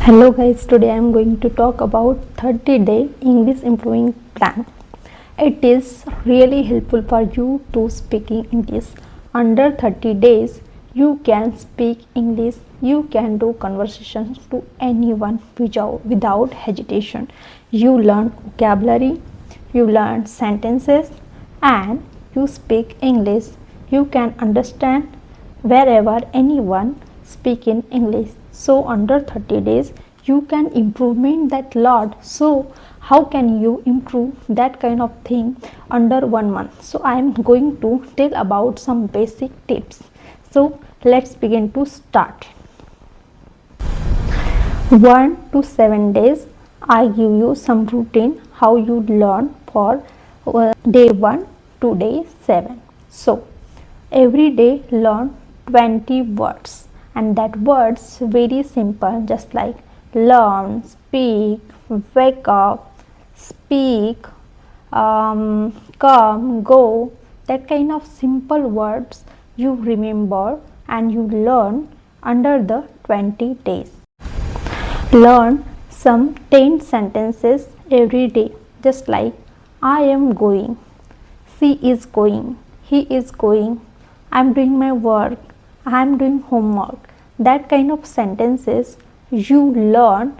Hello guys, today I am going to talk about 30-day English improving plan. It is really helpful for you to speaking English. Under 30 days, you can speak English. You can do conversations to anyone without hesitation. You learn vocabulary, you learn sentences, and you speak English. You can understand wherever anyone speak in English. So under 30 days you can improvement that lot. So how can you improve that kind of thing under 1 month? So I am going to tell about some basic tips. So let's begin to start. 1 to 7 days I give you some routine how you learn for day 1 to day 7. So every day learn 20 words, and that words very simple, just like learn, speak, wake up, speak, come, go. That kind of simple words you remember and you learn under the 20 days. Learn some 10 sentences every day, just like I am going, she is going, he is going, I am doing my work, I am doing homework. That kind of sentences you learn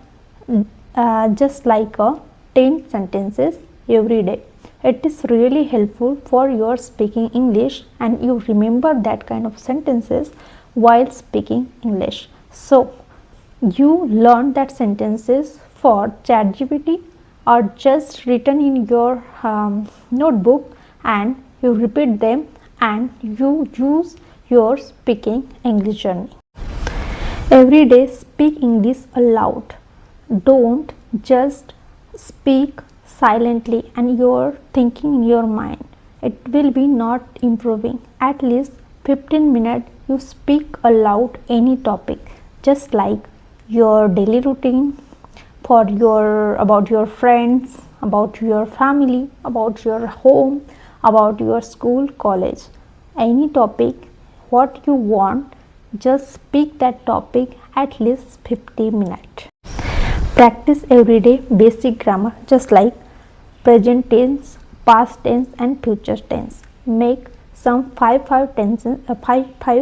just like a 10 sentences every day. It is really helpful for your speaking English, and you remember that kind of sentences while speaking English. So you learn that sentences for ChatGPT or just written in your notebook, and you repeat them and you use your speaking English journey. Every day speak English aloud. Don't just speak silently and you're thinking in your mind. It will be not improving. At least 15 minutes you speak aloud any topic, just like your daily routine, about your friends, about your family, about your home, about your school, college. Any topic what you want, just speak that topic at least 50 minutes. Practice every day basic grammar, just like present tense, past tense and future tense. Make some 5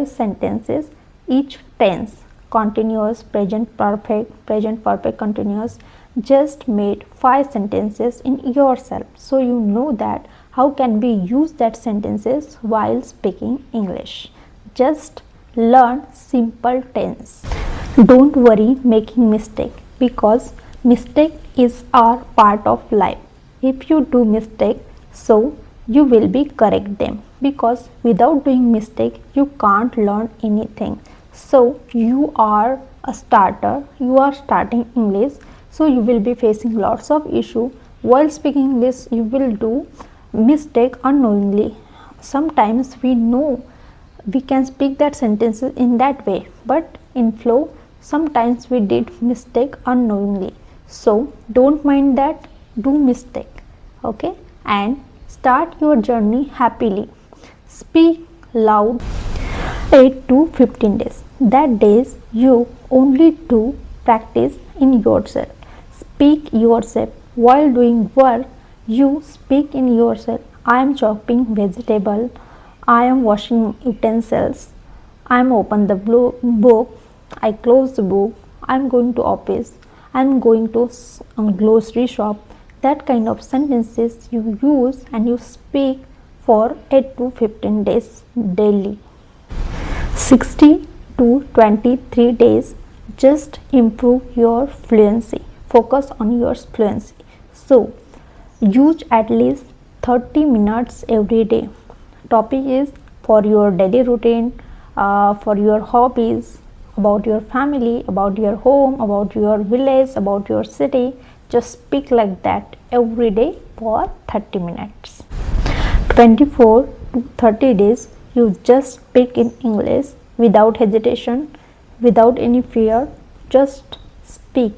sentences each tense. Continuous, present perfect continuous. Just made 5 sentences in yourself, so you know that how can we use that sentences while speaking English. Just learn simple tense. Don't worry making mistake, because mistake is our part of life. If you do mistake, so you will be correct them, because without doing mistake you can't learn anything. So you are a starter, you are starting English, so you will be facing lots of issue while speaking English. You will do mistake unknowingly. Sometimes we know we can speak that sentences in that way, but in flow sometimes we did mistake unknowingly. So don't mind that, do mistake, okay, and start your journey happily. Speak loud 8 to 15 days. That days you only do practice in yourself. Speak yourself while doing work. You speak in yourself. I am chopping vegetable, I am washing utensils, I am open the book, I close the book, I am going to office, I am going to grocery shop. That kind of sentences you use and you speak for 8 to 15 days daily. 60 to 23 days, just improve your fluency. Focus on your fluency. So use at least 30 minutes every day. Topic is for your daily routine, for your hobbies, about your family, about your home, about your village, about your city. Just speak like that every day for 30 minutes. 24 to 30 days you just speak in English without hesitation, without any fear. Just speak.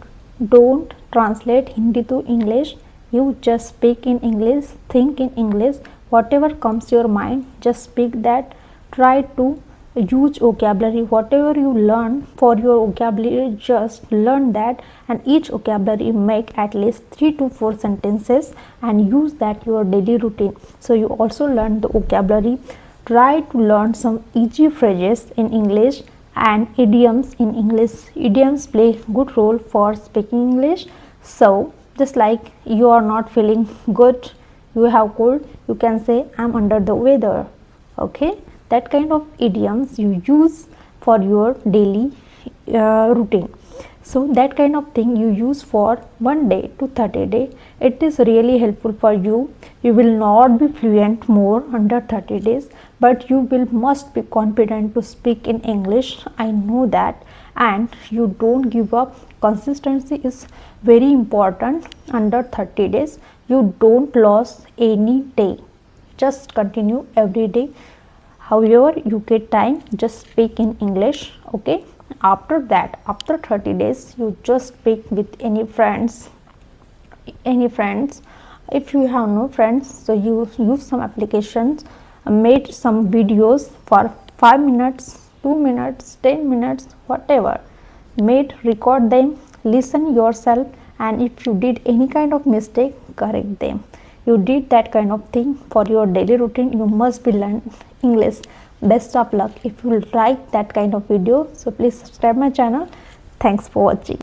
Don't translate Hindi to English. You just speak in English, think in English, whatever comes your mind, just speak that. Try to huge vocabulary. Whatever you learn for your vocabulary, just learn that, and each vocabulary make at least 3 to 4 sentences and use that your daily routine. So you also learn the vocabulary. Try to learn some easy phrases in English and idioms in English. Idioms play good role for speaking English. So just like you are not feeling good, you have cold, you can say I'm under the weather. Okay, that kind of idioms you use for your daily routine. So that kind of thing you use for 1 day to 30 day. It is really helpful for you. You will not be fluent more under 30 days, but you will must be confident to speak in English. I know that, and you don't give up. Consistency is very important under 30 days. You don't lose any day. Just continue every day. However you get time, just speak in English. Okay, after that, after 30 days, you just speak with any friends. If you have no friends, so you use some applications, made some videos for 5 minutes, 2 minutes, 10 minutes, whatever, made, record them, listen yourself, and if you did any kind of mistake, correct them. You did that kind of thing for your daily routine, you must be learn English. Best of luck if you like that kind of video. So please subscribe my channel. Thanks for watching.